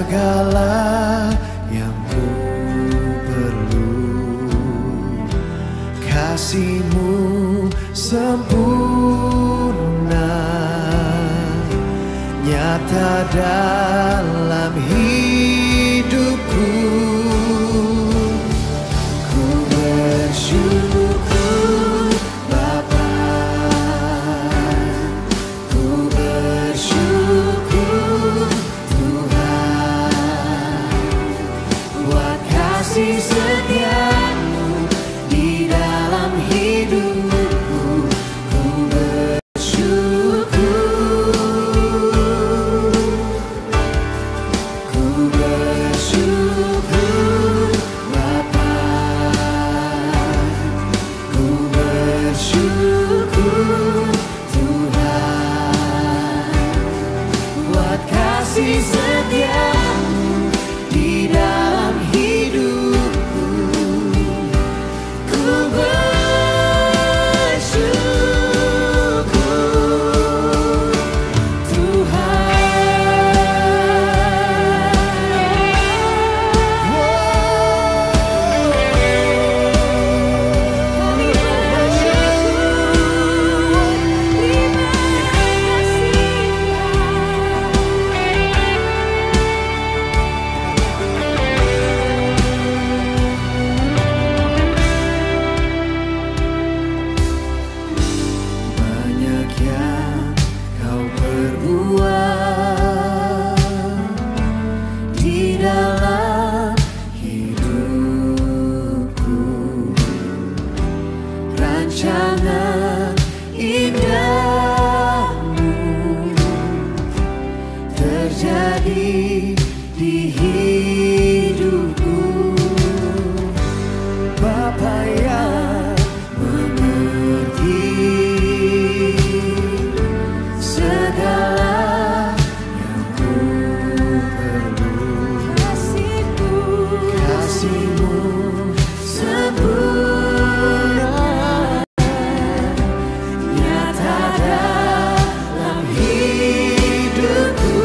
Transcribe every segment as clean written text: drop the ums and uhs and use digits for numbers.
segala yang ku perlu. Kasih-Mu sempurna, nyata dalam hidupku. Ku bersyukur Bapa, ku bersyukur Tuhan, buat kasih setia-Mu di dalam hidupku. Ku bersyukur, ku bersyukur Bapa, ku bersyukur Tuhan, buat kasih setia-Mu di dalam hidupku. Ku bersyukur banyak yang Kau perbuat di dalam hidupku. Rancangan indah-Mu terjadi di hidupku. Bapa yang mengerti segala yang ku perlu. Kasih-Mu sempurna, nyata dalam hidupku.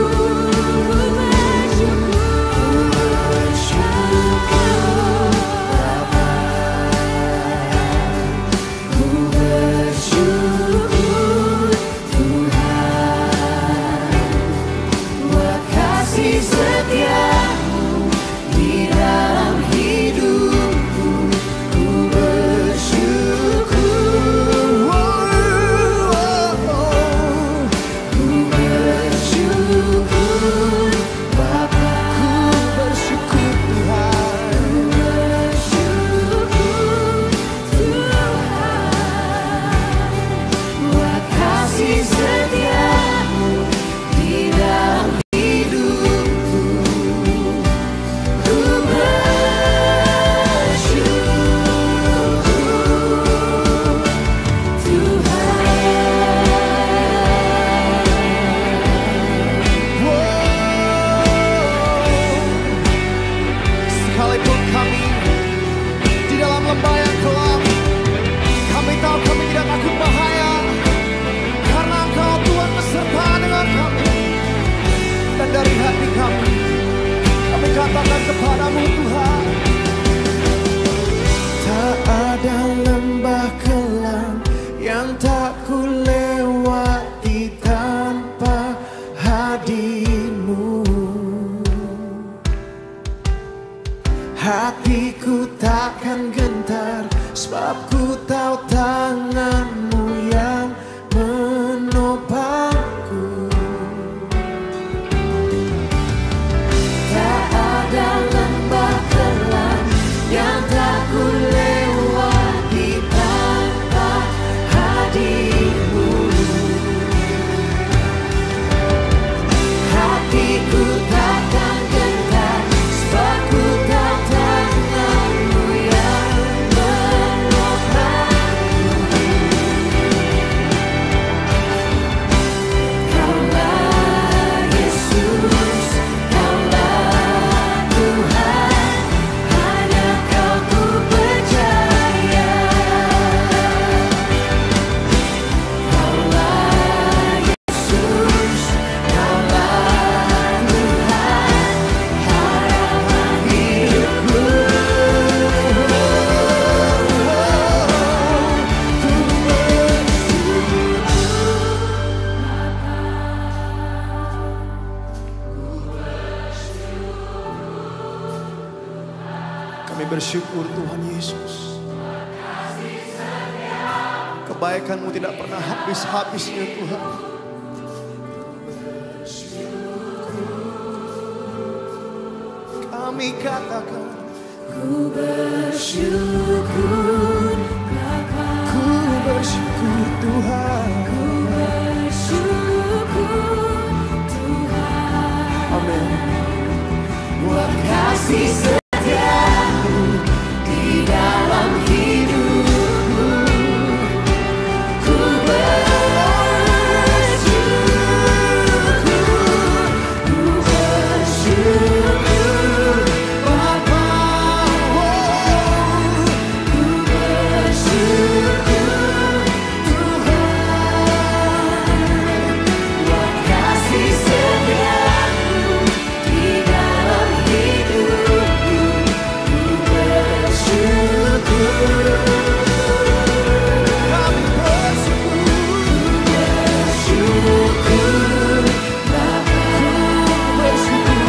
Ku bersyukur Bapa, ku bersyukur Tuhan, buat kasih setia-Mu di dalam hidupku. Ku bersyukur, ku bersyukur Bapa, ku bersyukur Tuhan, ku bersyukur Tuhan, buat kasih setia-Mu di dalam hidupku. Ku bersyukur Tuhan. Sekalipun kami di dalam lembah yang gelap, kami tahu kami tidak takut bahaya, karena Engkau Tuhan beserta dengan kami. Dan dari hati kami katakan kepadamu Tuhan, Tak ada lembah kelam yang tak ku lewati tanpa hadir-Mu. Hatiku takkan gentar, sebab ku tahu tangan-Mu yang menopangku. Tak ada lembah kelam yang tak ku lewati tanpa hadir-Mu. Hatiku takkan gentar, sebab ku tahu tangan-Mu yang menopangku. Kaulah Yesus, Kaulah Tuhan, hanya Kau ku percaya. Kaulah Yesus, Kaulah bersyukur Tuhan Yesus. Kebaikan-Mu tidak pernah habis-habisnya Tuhan. Kami katakan Ku bersyukur Bapa, ku bersyukur Tuhan. ku bersyukur Tuhan. Amin. Buat kasih setiamu di dalam hidupku. Ku bersyukur Bapa, ku bersyukur Tuhan. Buat kasih setiamu di dalam hidupku. Ku bersyukur. Kami Bersyukur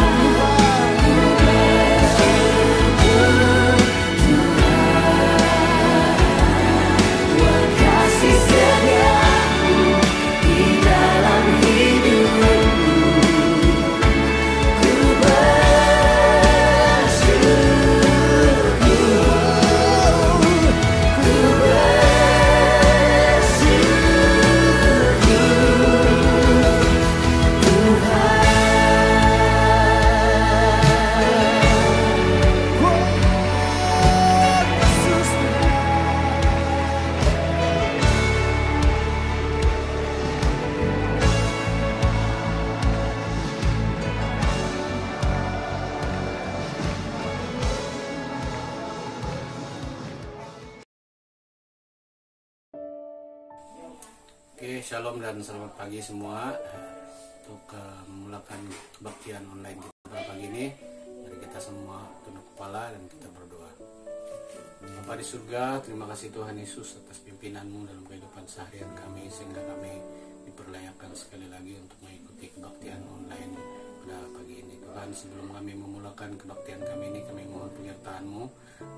Bapa, buat kasih setiamu di dalam hidupku. Ku Oke, shalom dan selamat pagi semua. Untuk memulakan kebaktian online kita pada pagi ini, mari kita semua tunduk kepala dan kita berdoa. Bapa di surga, terima kasih Tuhan Yesus atas pimpinan-Mu dalam kehidupan seharian kami, sehingga kami diperlayakan sekali lagi untuk mengikuti kebaktian online pada pagi ini. Tuhan, sebelum kami memulakan kebaktian kami ini, kami mohon penyertaan-Mu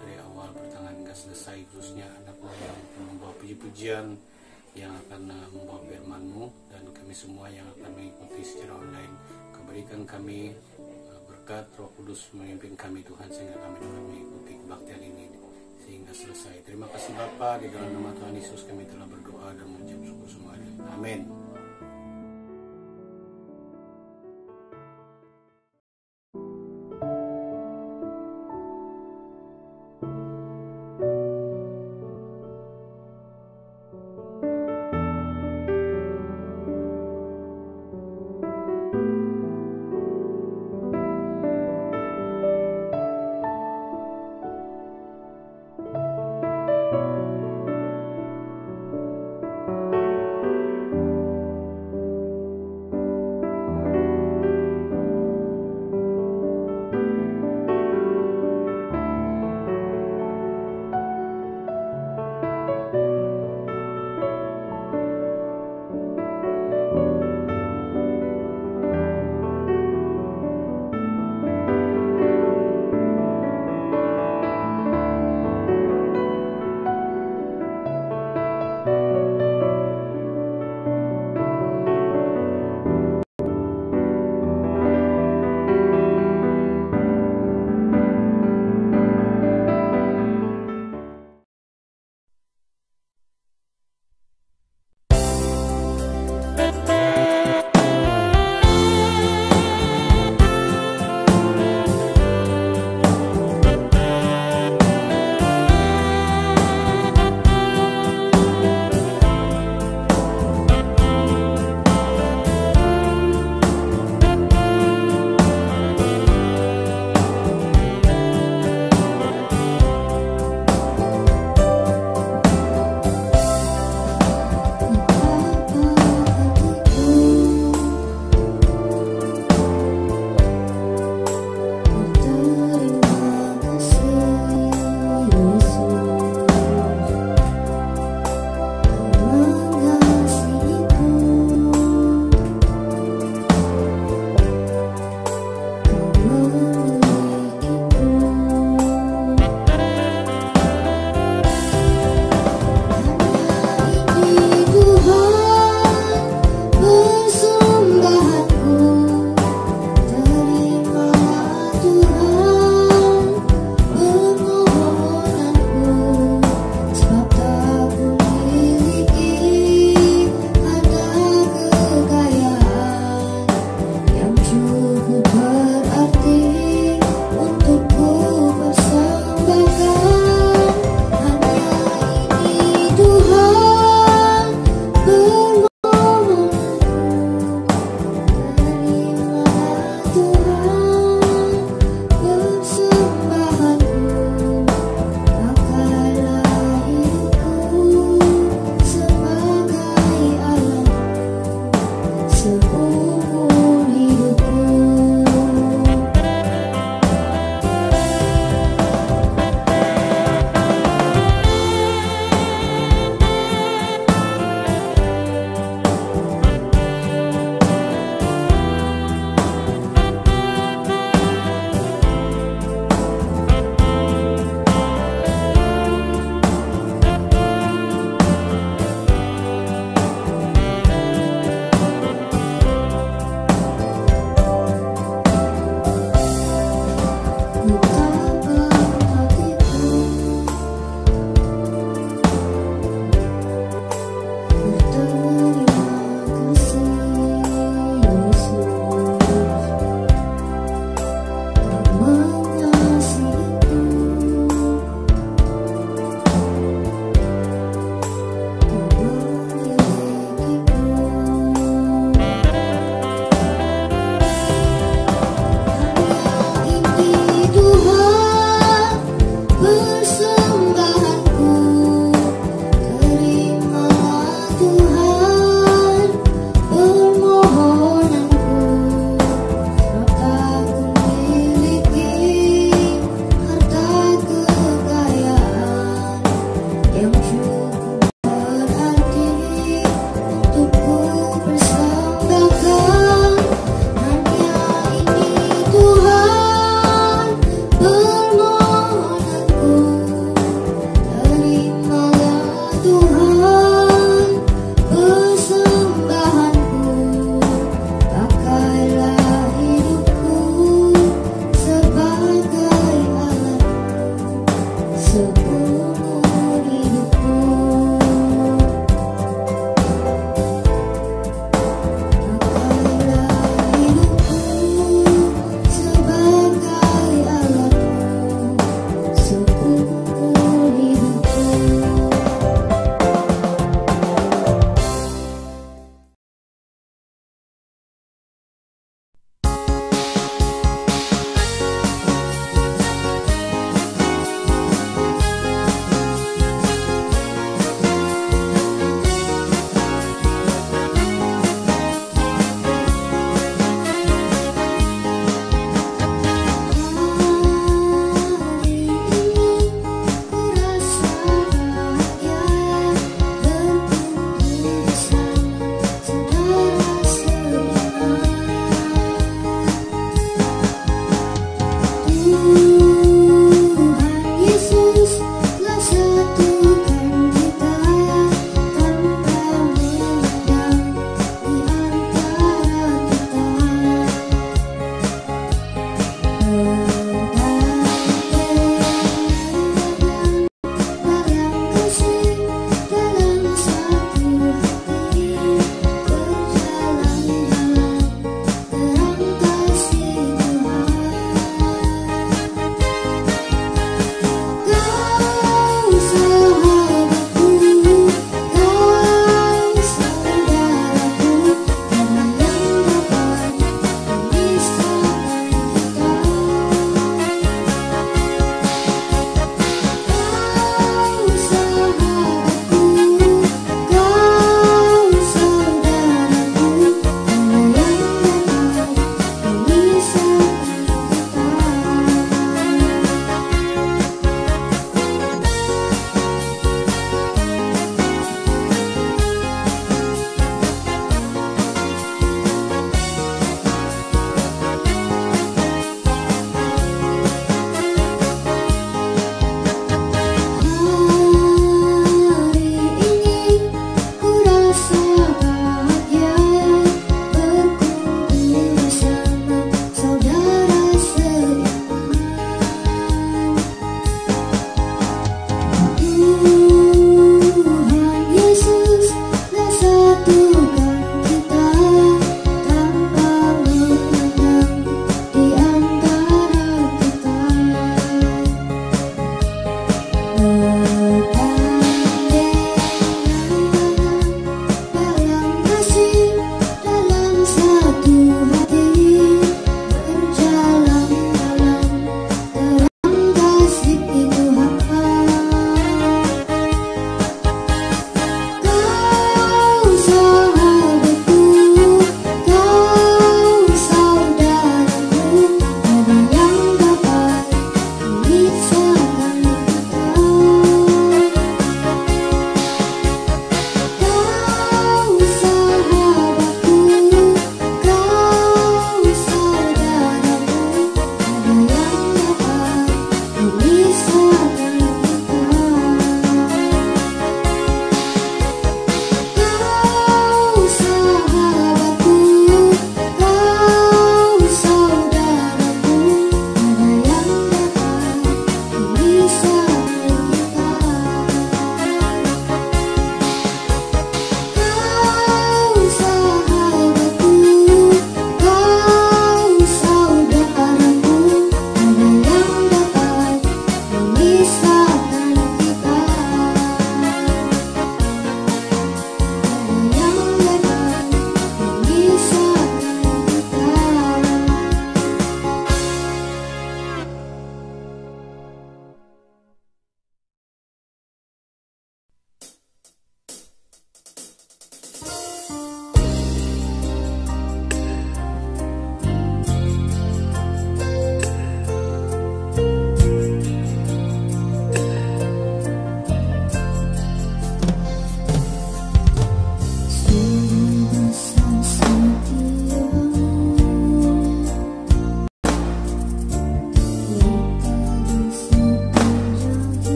dari awal pertengahan hingga selesai, khususnya anak-Mu yang membawa puji-pujian, yang akan membawa firman-Mu, dan kami semua yang akan mengikuti secara online. Keberikan kami berkat Roh Kudus memimpin kami Tuhan, sehingga kami dapat mengikuti kebaktian ini sehingga selesai. Terima kasih Bapa, di dalam nama Tuhan Yesus kami telah berdoa dan mengucap syukur semuanya. Amin.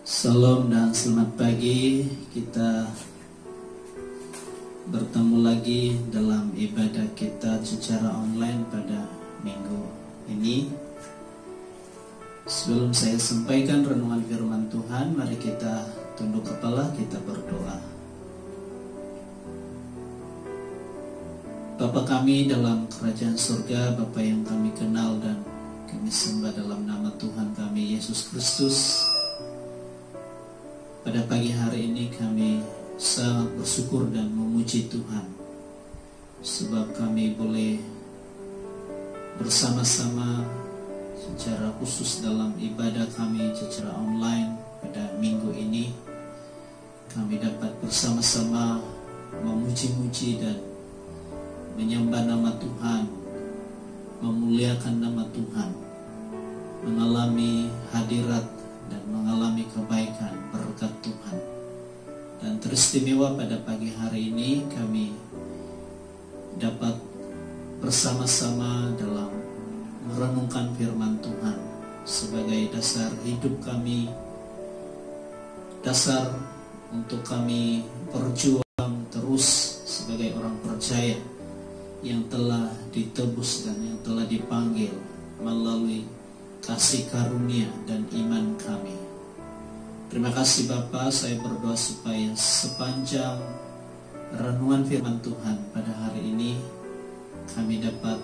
Salam dan selamat pagi. Kita bertemu lagi dalam ibadah kita secara online pada minggu ini. Sebelum saya sampaikan renungan firman Tuhan, mari kita tunduk kepala, kita berdoa. Bapa kami dalam kerajaan surga, Bapa yang kami kenal dan kami sembah dalam nama Tuhan kami Yesus Kristus. Pada pagi hari ini kami sangat bersyukur dan memuji Tuhan, sebab kami boleh bersama-sama secara khusus dalam ibadah kami secara online pada minggu ini. Kami dapat bersama-sama memuji-muji dan menyembah nama Tuhan, memuliakan nama Tuhan, mengalami hadirat dan mengalami kebaikan berkat Tuhan. Dan teristimewa pada pagi hari ini kami dapat bersama-sama dalam merenungkan firman Tuhan sebagai dasar hidup kami, dasar untuk kami berjuang terus sebagai orang percaya yang telah ditebus dan yang telah dipanggil melalui kasih karunia dan iman kami. Terima kasih Bapa, saya berdoa supaya sepanjang renungan firman Tuhan pada hari ini kami dapat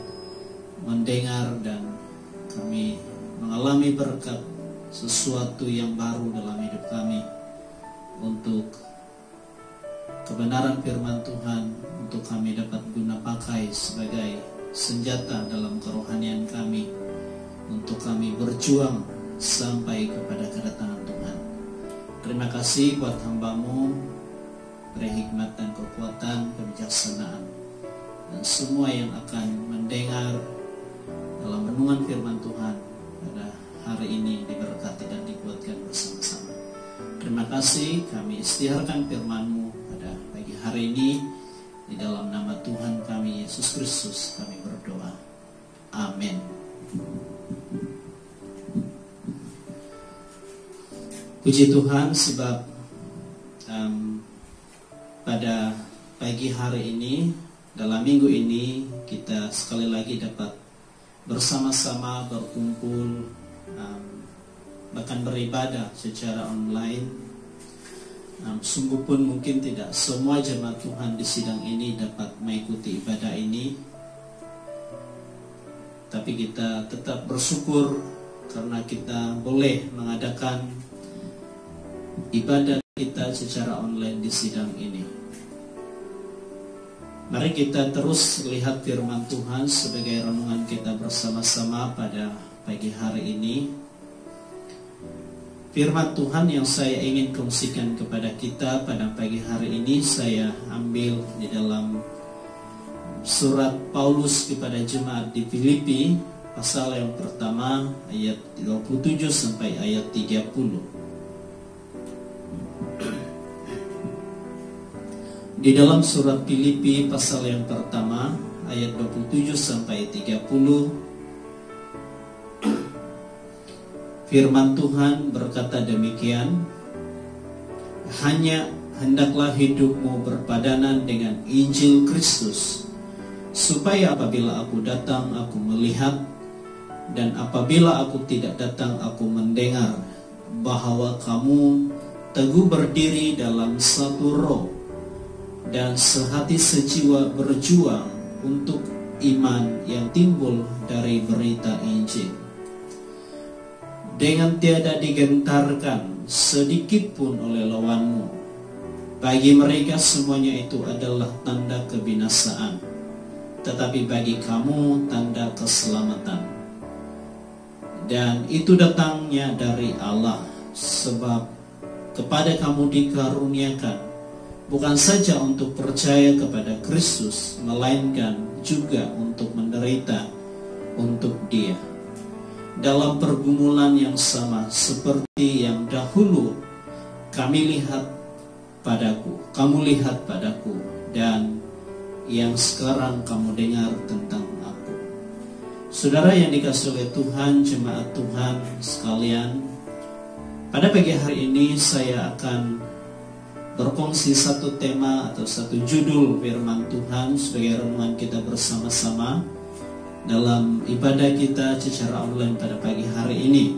mendengar dan kami mengalami berkat sesuatu yang baru dalam hidup kami untuk kebenaran firman Tuhan, untuk kami dapat guna pakai sebagai senjata dalam kerohanian kami, untuk kami berjuang sampai kepada kedatangan Tuhan. Terima kasih buat hamba-Mu, beri hikmat dan kekuatan, kebijaksanaan, dan semua yang akan mendengar dalam renungan firman Tuhan pada hari ini diberkati dan dikuatkan bersama-sama. Terima kasih, kami istiharkan firman-Mu pada pagi hari ini. Di dalam nama Tuhan kami Yesus Kristus kami berdoa. Amin. Puji Tuhan sebab pada pagi hari ini, dalam minggu ini kita sekali lagi dapat bersama-sama berkumpul, bahkan beribadah secara online. Sungguh pun mungkin tidak semua jemaat Tuhan di sidang ini dapat mengikuti ibadah ini, tapi kita tetap bersyukur karena kita boleh mengadakan ibadah kita secara online di sidang ini. Mari kita terus lihat firman Tuhan sebagai renungan kita bersama-sama pada pagi hari ini. Firman Tuhan yang saya ingin kongsikan kepada kita pada pagi hari ini saya ambil di dalam surat Paulus kepada jemaat di Filipi, pasal yang pertama ayat 27 sampai ayat 30. Di dalam surat Filipi pasal yang pertama ayat 27 sampai 30, firman Tuhan berkata demikian, hanya hendaklah hidupmu berpadanan dengan Injil Kristus, supaya apabila aku datang aku melihat, dan apabila aku tidak datang aku mendengar, bahwa kamu teguh berdiri dalam satu roh, dan sehati sejiwa berjuang untuk iman yang timbul dari berita Injil, dengan tiada digentarkan sedikit pun oleh lawanmu. Bagi mereka semuanya itu adalah tanda kebinasaan, tetapi bagi kamu tanda keselamatan. Dan itu datangnya dari Allah, sebab kepada kamu dikaruniakan bukan saja untuk percaya kepada Kristus, melainkan juga untuk menderita untuk Dia, dalam pergumulan yang sama seperti yang dahulu kamu lihat padaku, dan yang sekarang kamu dengar tentang aku. Saudara yang dikasihi oleh Tuhan, jemaat Tuhan sekalian, Pada pagi hari ini saya akan berkongsi satu tema atau satu judul firman Tuhan sebagai renungan kita bersama-sama dalam ibadah kita secara online pada pagi hari ini,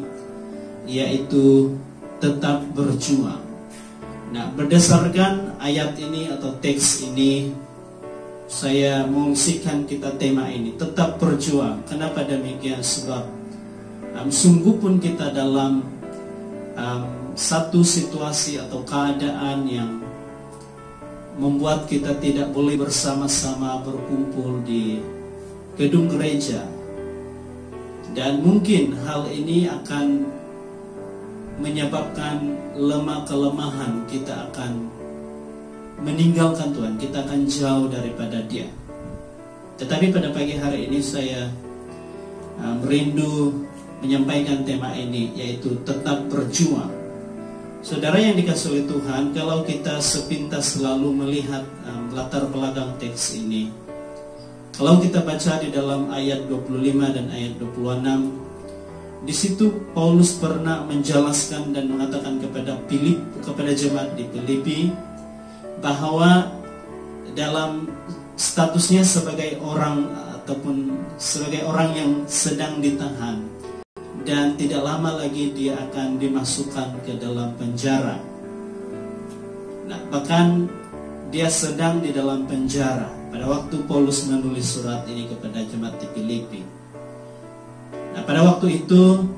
yaitu tetap berjuang. Nah, berdasarkan ayat ini atau teks ini, saya mengungsikan kita tema ini, tetap berjuang. Kenapa demikian? Sebab sungguh pun kita dalam satu situasi atau keadaan yang membuat kita tidak boleh bersama-sama berkumpul di gedung gereja. Dan mungkin hal ini akan menyebabkan kelemahan, kita akan meninggalkan Tuhan, kita akan jauh daripada Dia. Tetapi pada pagi hari ini saya merindu menyampaikan tema ini, yaitu tetap berjuang. Saudara yang dikasihi oleh Tuhan, kalau kita sepintas selalu melihat latar belakang teks ini, kalau kita baca di dalam ayat 25 dan ayat 26, di situ Paulus pernah menjelaskan dan mengatakan kepada jemaat di Filipi bahwa dalam statusnya sebagai orang ataupun sebagai orang yang sedang ditahan, dan tidak lama lagi dia akan dimasukkan ke dalam penjara. Nah, bahkan dia sedang di dalam penjara pada waktu Paulus menulis surat ini kepada jemaat di Filipi. Nah, pada waktu itu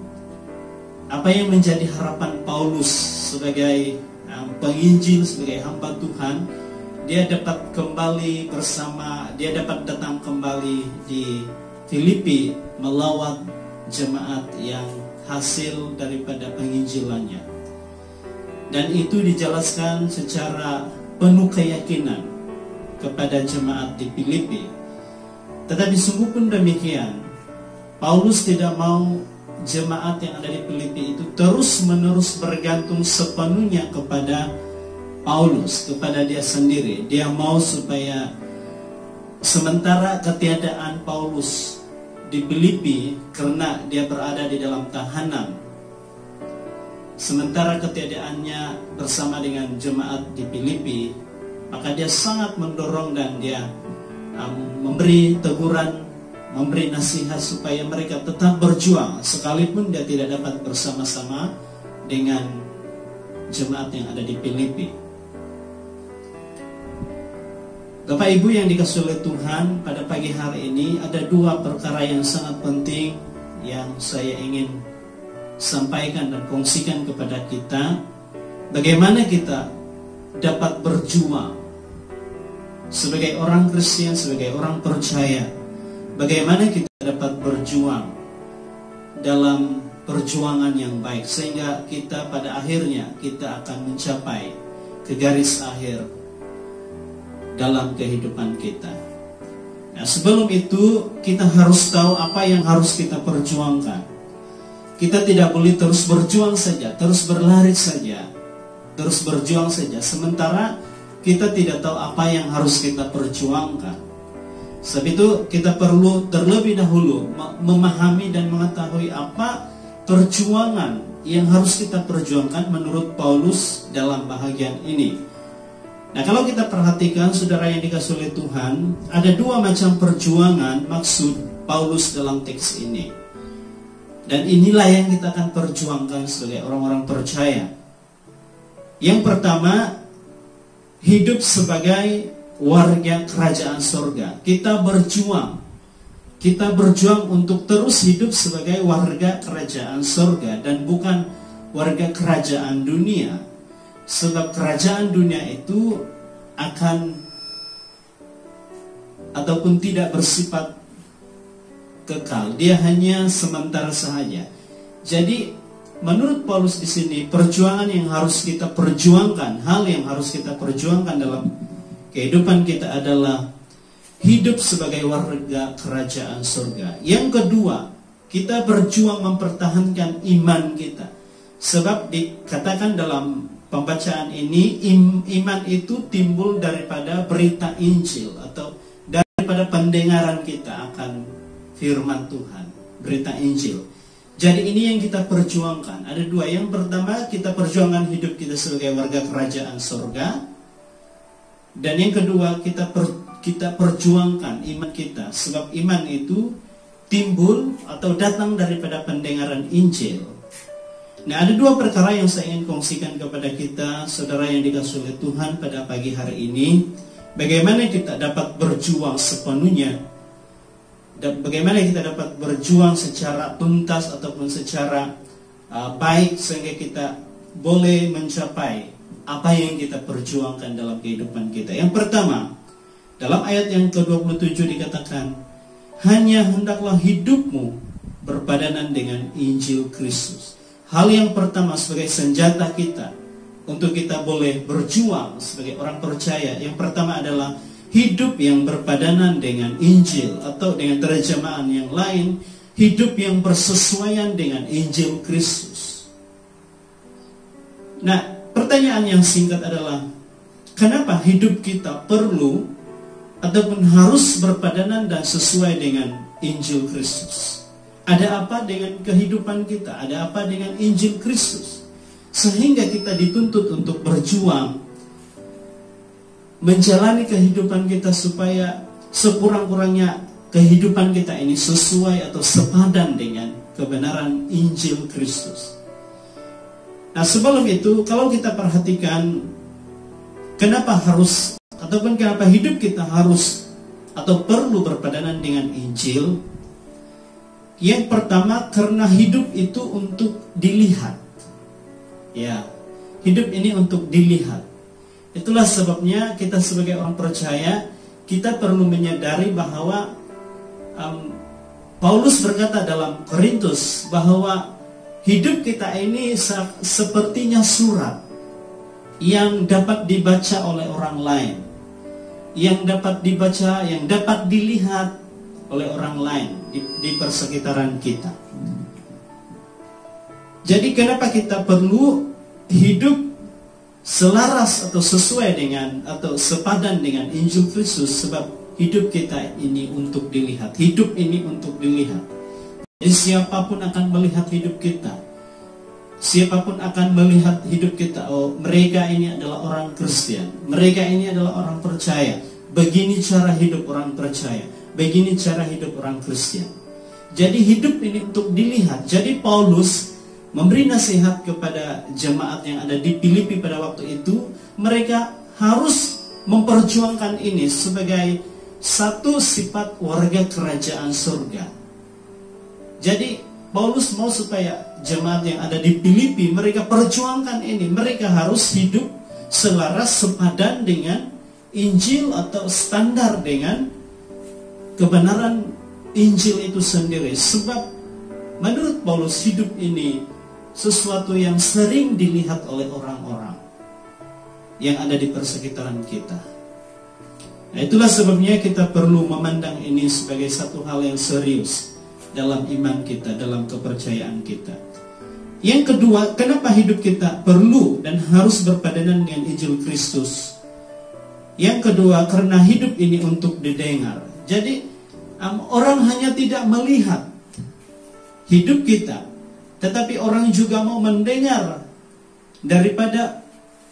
apa yang menjadi harapan Paulus sebagai penginjil, sebagai hamba Tuhan, dia dapat datang kembali di Filipi melawat jemaat yang hasil daripada penginjilannya. Dan itu dijelaskan secara penuh keyakinan kepada jemaat di Filipi. Tetapi sungguh pun demikian, Paulus tidak mau jemaat yang ada di Filipi itu terus-menerus bergantung sepenuhnya kepada Paulus, kepada dia sendiri. Dia mau supaya sementara ketiadaan Paulus di Filipi, karena dia berada di dalam tahanan, sementara ketiadaannya bersama dengan jemaat di Filipi, maka dia sangat mendorong dan dia memberi teguran, memberi nasihat supaya mereka tetap berjuang sekalipun dia tidak dapat bersama-sama dengan jemaat yang ada di Filipi. Bapak Ibu yang dikasihi oleh Tuhan, pada pagi hari ini ada dua perkara yang sangat penting yang saya ingin sampaikan dan kongsikan kepada kita. Bagaimana kita dapat berjuang sebagai orang Kristen, sebagai orang percaya. Bagaimana kita dapat berjuang dalam perjuangan yang baik, sehingga kita pada akhirnya kita akan mencapai ke garis akhir dalam kehidupan kita. Nah, sebelum itu kita harus tahu apa yang harus kita perjuangkan. Kita tidak boleh terus berjuang saja, terus berlari saja, terus berjuang saja, sementara kita tidak tahu apa yang harus kita perjuangkan. Sebab itu kita perlu terlebih dahulu memahami dan mengetahui apa perjuangan yang harus kita perjuangkan menurut Paulus dalam bahagian ini. Nah, kalau kita perhatikan, saudara yang dikasihi oleh Tuhan, ada dua macam perjuangan maksud Paulus dalam teks ini. Dan inilah yang kita akan perjuangkan sebagai orang-orang percaya. Yang pertama, hidup sebagai warga kerajaan surga. Kita berjuang untuk terus hidup sebagai warga kerajaan surga dan bukan warga kerajaan dunia. Sebab kerajaan dunia itu akan ataupun tidak bersifat kekal, dia hanya sementara saja. Jadi menurut Paulus di sini, perjuangan yang harus kita perjuangkan, hal yang harus kita perjuangkan dalam kehidupan kita adalah hidup sebagai warga kerajaan surga. Yang kedua, kita berjuang mempertahankan iman kita. Sebab dikatakan dalam pembacaan ini, iman itu timbul daripada berita Injil atau daripada pendengaran kita akan firman Tuhan, berita Injil. Jadi ini yang kita perjuangkan. Ada dua. Yang pertama, kita perjuangkan hidup kita sebagai warga kerajaan surga. Dan yang kedua, kita perjuangkan iman kita. Sebab iman itu timbul atau datang daripada pendengaran Injil. Nah, ada dua perkara yang saya ingin kongsikan kepada kita, saudara yang dikasihi oleh Tuhan pada pagi hari ini. Bagaimana kita dapat berjuang sepenuhnya, dan bagaimana kita dapat berjuang secara tuntas ataupun secara baik sehingga kita boleh mencapai apa yang kita perjuangkan dalam kehidupan kita. Yang pertama, dalam ayat yang ke-27 dikatakan, hanya hendaklah hidupmu berpadanan dengan Injil Kristus. Hal yang pertama sebagai senjata kita untuk kita boleh berjuang sebagai orang percaya, yang pertama adalah hidup yang berpadanan dengan Injil, atau dengan terjemahan yang lain, hidup yang bersesuaian dengan Injil Kristus. Nah, pertanyaan yang singkat adalah, kenapa hidup kita perlu ataupun harus berpadanan dan sesuai dengan Injil Kristus? Ada apa dengan kehidupan kita? Ada apa dengan Injil Kristus? Sehingga kita dituntut untuk berjuang menjalani kehidupan kita supaya sekurang-kurangnya kehidupan kita ini sesuai atau sepadan dengan kebenaran Injil Kristus. Nah, sebelum itu, kalau kita perhatikan kenapa harus ataupun kenapa hidup kita harus atau perlu berpadanan dengan Injil. Yang pertama, karena hidup itu untuk dilihat. Ya, hidup ini untuk dilihat. Itulah sebabnya kita sebagai orang percaya, kita perlu menyadari bahwa Paulus berkata dalam Korintus bahwa hidup kita ini sepertinya surat yang dapat dibaca oleh orang lain, yang dapat dibaca, yang dapat dilihat oleh orang lain di persekitaran kita. Jadi kenapa kita perlu hidup selaras atau sesuai dengan atau sepadan dengan Injil Kristus? Sebab hidup kita ini untuk dilihat. Hidup ini untuk dilihat. Jadi siapapun akan melihat hidup kita. Siapapun akan melihat hidup kita. Oh, mereka ini adalah orang Kristen. Mereka ini adalah orang percaya. Begini cara hidup orang percaya. Begini cara hidup orang Kristen. Jadi hidup ini untuk dilihat. Jadi Paulus memberi nasihat kepada jemaat yang ada di Filipi pada waktu itu. Mereka harus memperjuangkan ini sebagai satu sifat warga kerajaan surga. Jadi Paulus mau supaya jemaat yang ada di Filipi, mereka perjuangkan ini. Mereka harus hidup selaras, sepadan dengan Injil atau standar dengan kebenaran Injil itu sendiri. Sebab menurut Paulus, hidup ini sesuatu yang sering dilihat oleh orang-orang yang ada di persekitaran kita. Nah, itulah sebabnya kita perlu memandang ini sebagai satu hal yang serius dalam iman kita, dalam kepercayaan kita. Yang kedua, kenapa hidup kita perlu dan harus berpadanan dengan Injil Kristus? Yang kedua, karena hidup ini untuk didengar. Jadi orang hanya tidak melihat hidup kita, tetapi orang juga mau mendengar daripada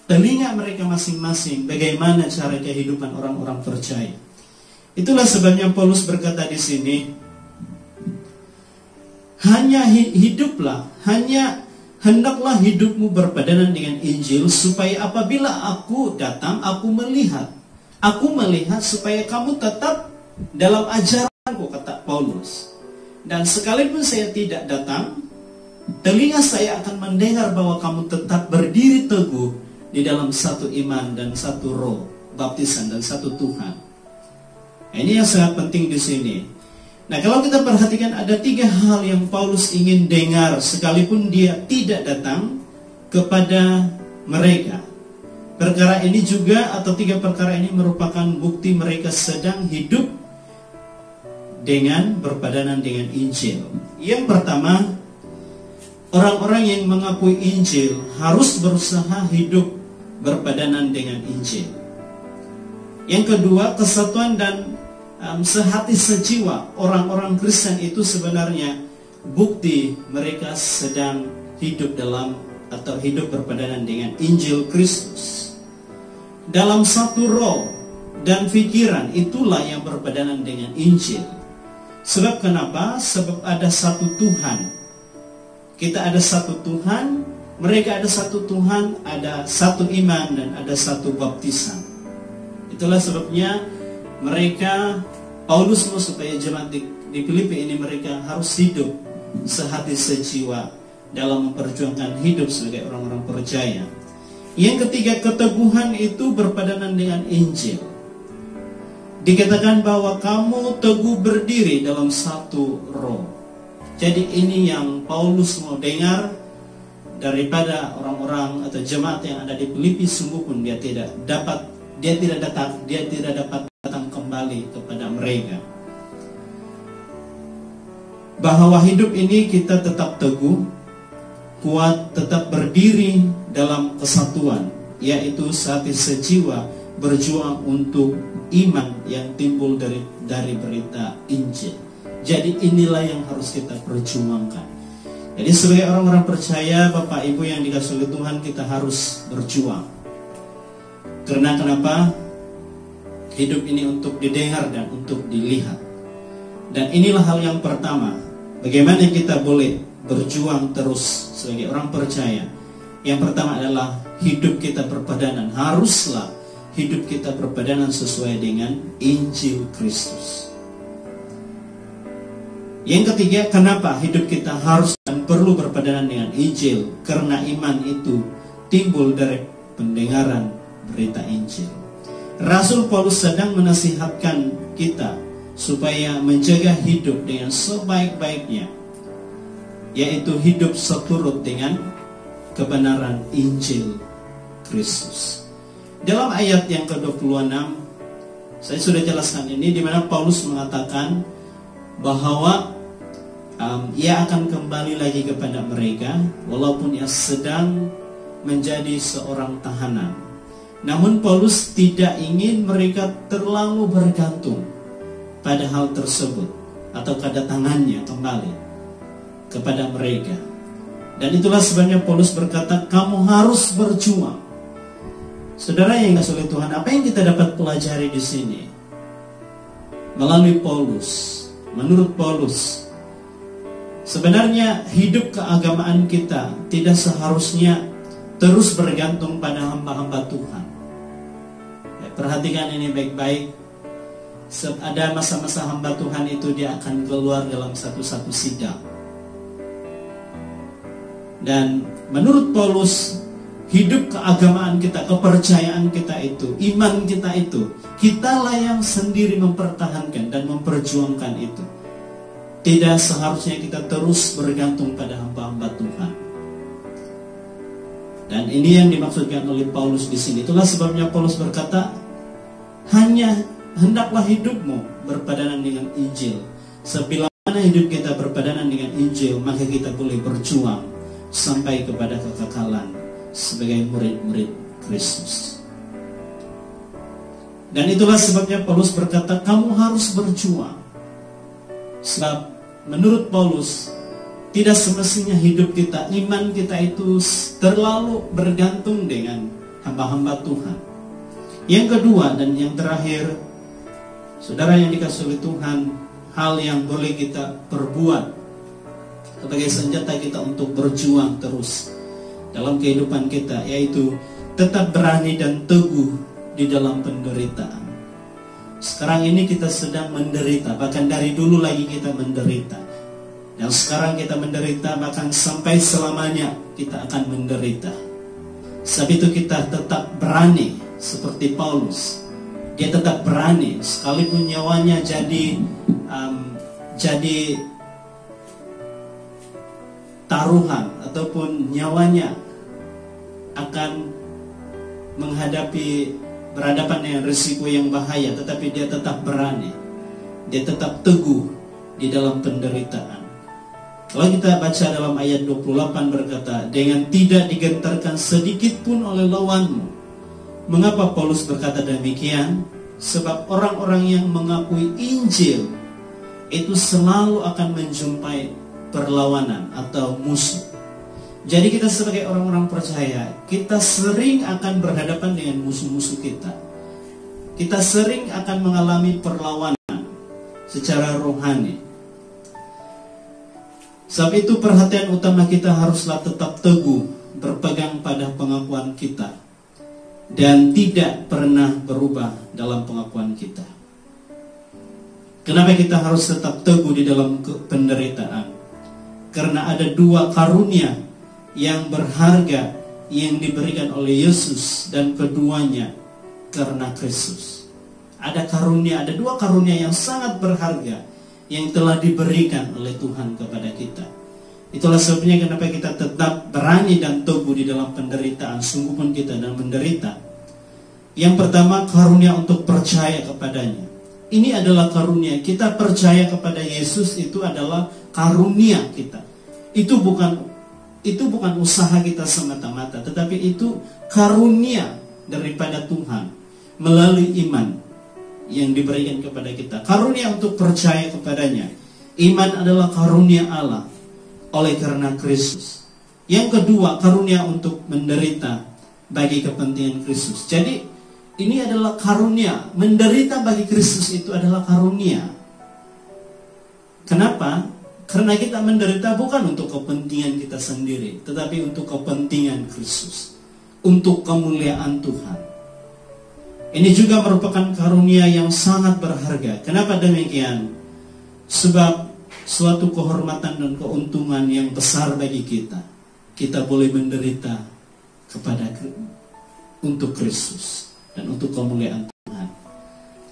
telinga mereka masing-masing bagaimana cara kehidupan orang-orang percaya. Itulah sebabnya Paulus berkata di sini, hanya hiduplah, hanya hendaklah hidupmu berpadanan dengan Injil, supaya apabila aku datang, aku melihat supaya kamu tetap dalam ajaranku, kata Paulus. Dan sekalipun saya tidak datang, telinga saya akan mendengar bahwa kamu tetap berdiri teguh di dalam satu iman dan satu roh, baptisan dan satu Tuhan. Nah, ini yang sangat penting di sini. Nah, kalau kita perhatikan ada 3 hal yang Paulus ingin dengar sekalipun dia tidak datang kepada mereka. Perkara ini juga, atau 3 perkara ini merupakan bukti mereka sedang hidup dengan berpadanan dengan Injil. Yang pertama, orang-orang yang mengakui Injil harus berusaha hidup berpadanan dengan Injil. Yang kedua, kesatuan dan sehati sejiwa orang-orang Kristen itu sebenarnya bukti mereka sedang hidup dalam atau hidup berpadanan dengan Injil Kristus. Dalam satu roh dan pikiran, itulah yang berpadanan dengan Injil. Sebab kenapa? Sebab ada satu Tuhan. Kita ada satu Tuhan, mereka ada satu Tuhan, ada satu iman dan ada satu baptisan. Itulah sebabnya mereka, Paulus mau supaya jemaat di Filipi ini mereka harus hidup sehati sejiwa dalam memperjuangkan hidup sebagai orang-orang percaya. Yang ketiga, keteguhan itu berpadanan dengan Injil. Dikatakan bahwa kamu teguh berdiri dalam satu roh. Jadi ini yang Paulus mau dengar daripada orang-orang atau jemaat yang ada di Filipi. Sungguh pun dia tidak dapat datang kembali kepada mereka. Bahwa hidup ini kita tetap teguh, kuat, tetap berdiri dalam kesatuan, yaitu sehati sejiwa berjuang untuk iman yang timbul dari berita Injil. Jadi inilah yang harus kita perjuangkan. Jadi sebagai orang-orang percaya, Bapak Ibu yang dikasihi oleh Tuhan, kita harus berjuang. Karena kenapa? Hidup ini untuk didengar dan untuk dilihat. Dan inilah hal yang pertama. Bagaimana kita boleh berjuang terus sebagai orang percaya? Yang pertama adalah hidup kita berpadanan. Haruslah hidup kita berpadanan sesuai dengan Injil Kristus. Yang ketiga, kenapa hidup kita harus dan perlu berpadanan dengan Injil? Karena iman itu timbul dari pendengaran berita Injil. Rasul Paulus sedang menasihatkan kita supaya menjaga hidup dengan sebaik-baiknya, yaitu hidup seturut dengan kebenaran Injil Kristus. Dalam ayat yang ke-26, saya sudah jelaskan ini, di mana Paulus mengatakan bahwa ia akan kembali lagi kepada mereka walaupun ia sedang menjadi seorang tahanan. Namun Paulus tidak ingin mereka terlalu bergantung pada hal tersebut atau kedatangannya kembali kepada mereka. Dan itulah sebabnya Paulus berkata, kamu harus berjuang. Saudara yang dikasihi oleh Tuhan, apa yang kita dapat pelajari di sini? Melalui Paulus, menurut Paulus, sebenarnya hidup keagamaan kita tidak seharusnya terus bergantung pada hamba-hamba Tuhan. Ya, perhatikan ini baik-baik. Ada masa-masa hamba Tuhan itu dia akan keluar dalam satu-satu sidang. Dan menurut Paulus, hidup keagamaan kita, kepercayaan kita itu, iman kita itu, kitalah yang sendiri mempertahankan dan memperjuangkan itu. Tidak seharusnya kita terus bergantung pada hamba-hamba Tuhan. Dan ini yang dimaksudkan oleh Paulus di sini. Itulah sebabnya Paulus berkata, hendaklah hidupmu berpadanan dengan Injil. Sebila mana hidup kita berpadanan dengan Injil, maka kita boleh berjuang sampai kepada kekekalan sebagai murid-murid Kristus. Dan itulah sebabnya Paulus berkata, kamu harus berjuang. Sebab menurut Paulus, tidak semestinya hidup kita, iman kita itu terlalu bergantung dengan hamba-hamba Tuhan. Yang kedua dan yang terakhir, saudara yang dikasihi oleh Tuhan, hal yang boleh kita perbuat sebagai senjata kita untuk berjuang terus dalam kehidupan kita, yaitu tetap berani dan teguh di dalam penderitaan. Sekarang ini kita sedang menderita, bahkan dari dulu lagi kita menderita. Dan sekarang kita menderita, bahkan sampai selamanya kita akan menderita. Sebab itu kita tetap berani seperti Paulus. Dia tetap berani sekalipun nyawanya jadi taruhan ataupun nyawanya akan berhadapan dengan risiko yang bahaya, tetapi dia tetap berani. Dia tetap teguh di dalam penderitaan. Kalau kita baca dalam ayat 28 berkata, dengan tidak digentarkan sedikit pun oleh lawanmu. Mengapa Paulus berkata demikian? Sebab orang-orang yang mengakui Injil itu selalu akan menjumpai perlawanan atau musuh. Jadi kita sebagai orang-orang percaya, kita sering akan berhadapan dengan musuh-musuh kita. Kita sering akan mengalami perlawanan secara rohani. Sebab itu perhatian utama kita haruslah tetap teguh berpegang pada pengakuan kita dan tidak pernah berubah dalam pengakuan kita. Kenapa kita harus tetap teguh di dalam penderitaan? Karena ada dua karunia yang berharga yang diberikan oleh Yesus, dan keduanya karena Kristus. Ada dua karunia yang sangat berharga yang telah diberikan oleh Tuhan kepada kita. Itulah sebabnya kenapa kita tetap berani dan teguh di dalam penderitaan, sungguh pun kita dalam menderita. Yang pertama, karunia untuk percaya kepadanya. Ini adalah karunia. Kita percaya kepada Yesus, itu adalah karunia kita. Itu bukan usaha kita semata-mata, tetapi itu karunia daripada Tuhan melalui iman yang diberikan kepada kita. Karunia untuk percaya kepadanya. Iman adalah karunia Allah oleh karena Kristus. Yang kedua, karunia untuk menderita bagi kepentingan Kristus. Jadi ini adalah karunia. Menderita bagi Kristus itu adalah karunia. Kenapa? Karena kita menderita bukan untuk kepentingan kita sendiri, tetapi untuk kepentingan Kristus, untuk kemuliaan Tuhan. Ini juga merupakan karunia yang sangat berharga. Kenapa demikian? Sebab suatu kehormatan dan keuntungan yang besar bagi kita. Kita boleh menderita untuk Kristus dan untuk kemuliaan Tuhan.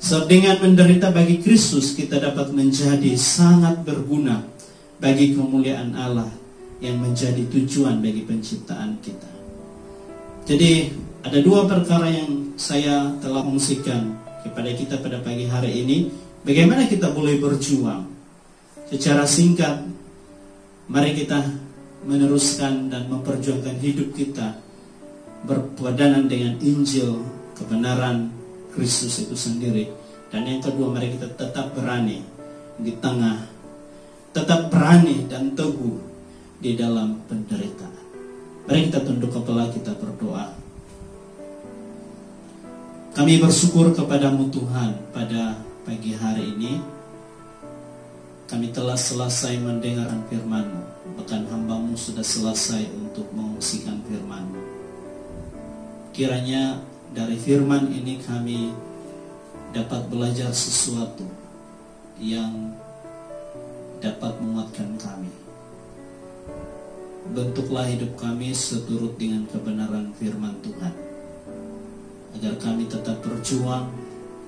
So, dengan menderita bagi Kristus, kita dapat menjadi sangat berguna bagi kemuliaan Allah yang menjadi tujuan bagi penciptaan kita. Jadi ada dua perkara yang saya telah kongsikan kepada kita pada pagi hari ini. Bagaimana kita boleh berjuang. Secara singkat, mari kita meneruskan dan memperjuangkan hidup kita berpadanan dengan Injil kebenaran Kristus itu sendiri. Dan yang kedua, mari kita tetap berani di tengah, tetap berani dan teguh di dalam penderitaan. Mari kita tunduk kepala, kita berdoa. Kami bersyukur kepadamu Tuhan pada pagi hari ini. Kami telah selesai mendengarkan firman-Mu. Bahkan hamba-Mu sudah selesai untuk mengungsikan firman-Mu. Kiranya dari firman ini kami dapat belajar sesuatu yang dapat menguatkan kami. Bentuklah hidup kami seturut dengan kebenaran firman Tuhan, agar kami tetap berjuang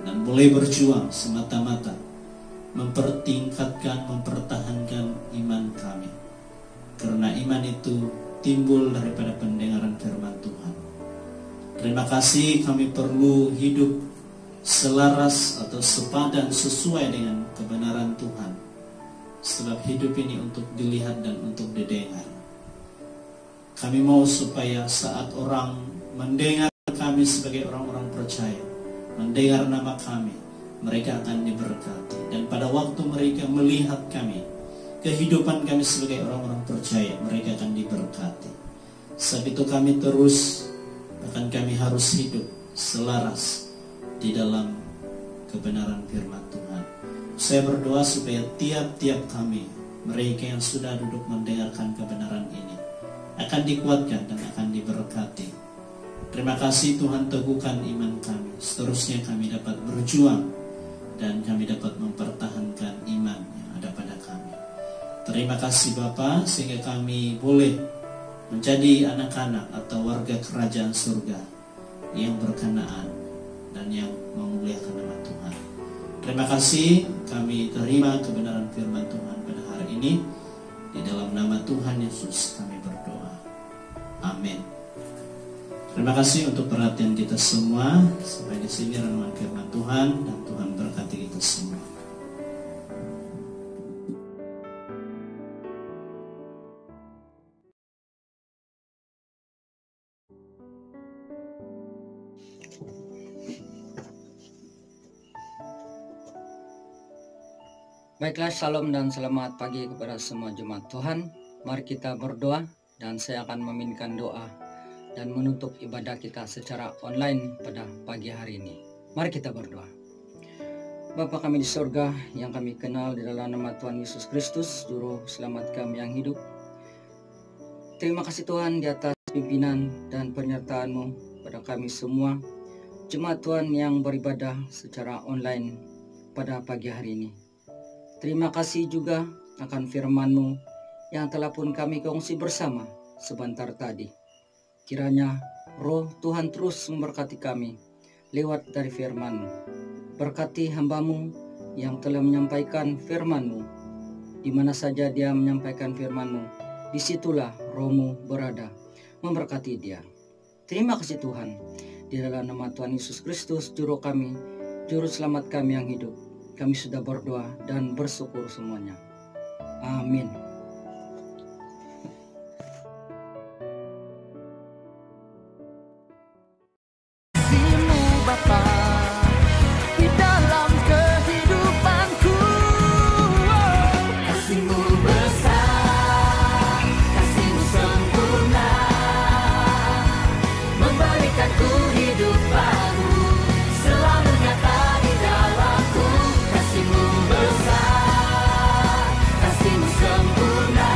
dan boleh berjuang semata-mata mempertingkatkan, mempertahankan iman kami. Karena iman itu timbul daripada pendengaran firman Tuhan. Terima kasih, kami perlu hidup selaras atau sepadan sesuai dengan kebenaran Tuhan. Sebab hidup ini untuk dilihat dan untuk didengar. Kami mau supaya saat orang mendengar kami sebagai orang-orang percaya, mendengar nama kami, mereka akan diberkati. Dan pada waktu mereka melihat kami, kehidupan kami sebagai orang-orang percaya, mereka akan diberkati. Sebab itu kami terus, bahkan kami harus hidup selaras di dalam kebenaran firman Tuhan. Saya berdoa supaya tiap-tiap kami, mereka yang sudah duduk mendengarkan kebenaran ini, akan dikuatkan dan akan diberkati. Terima kasih Tuhan, teguhkan iman kami. Seterusnya kami dapat berjuang dan kami dapat mempertahankan iman yang ada pada kami. Terima kasih Bapa, sehingga kami boleh menjadi anak-anak atau warga kerajaan surga yang berkenaan dan yang memuliakan nama Tuhan. Terima kasih, kami terima kebenaran firman Tuhan pada hari ini. Di dalam nama Tuhan Yesus kami berdoa. Amin. Terima kasih untuk perhatian kita semua. Sampai di sini renungan firman Tuhan, dan Tuhan berkati kita semua. Baiklah, salam dan selamat pagi kepada semua jemaat Tuhan. Mari kita berdoa dan saya akan memimpin doa dan menutup ibadah kita secara online pada pagi hari ini. Mari kita berdoa. Bapa kami di surga yang kami kenal di dalam nama Tuhan Yesus Kristus, Juru Selamat kami yang hidup. Terima kasih Tuhan di atas pimpinan dan penyertaan-Mu pada kami semua, jemaat Tuhan yang beribadah secara online pada pagi hari ini. Terima kasih juga akan firman-Mu yang telah pun kami kongsi bersama sebentar tadi. Kiranya Roh Tuhan terus memberkati kami lewat dari firman-Mu. Berkati hamba-Mu yang telah menyampaikan firman-Mu. Di mana saja dia menyampaikan firman-Mu, disitulah Roh-Mu berada, memberkati dia. Terima kasih Tuhan, di dalam nama Tuhan Yesus Kristus, Juru Selamat kami yang hidup. Kami sudah berdoa dan bersyukur semuanya. Amin. Kasih-Mu Bapa di dalam kehidupanku. Kasih-Mu besar, kasih-Mu sempurna, memberikanku hidup baru, selalu nyata di dalamku. Kasih-Mu besar, kasih-Mu sempurna,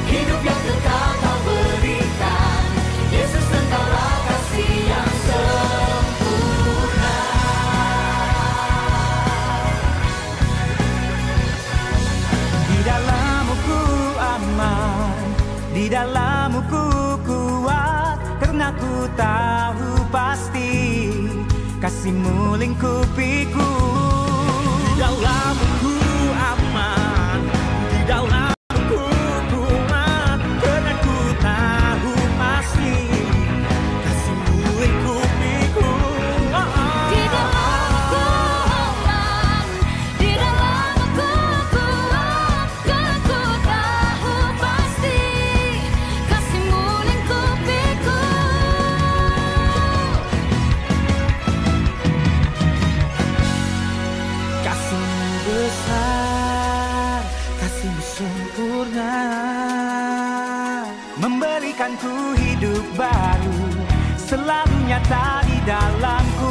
hidup yang kekal Kau berikan. Yesus, Engkaulah kasih yang sempurna. Di dalam-Mu ku aman, di dalam-Mu ku kuat, karena ku tahu pasti kasih-Mu lingkupiku. Di dalam-Mu ku aman, di dalam-Mu ku kuat, karena ku tahu pasti kasih-Mu lingkupiku. Di dalamku aman, di dalamku kuat, karena ku tahu pasti kasih-Mu lingkupiku. Kasih-Mu besar, kasih-Mu sempurna, memberikanku hidup baru, selalu nyata di dalamku.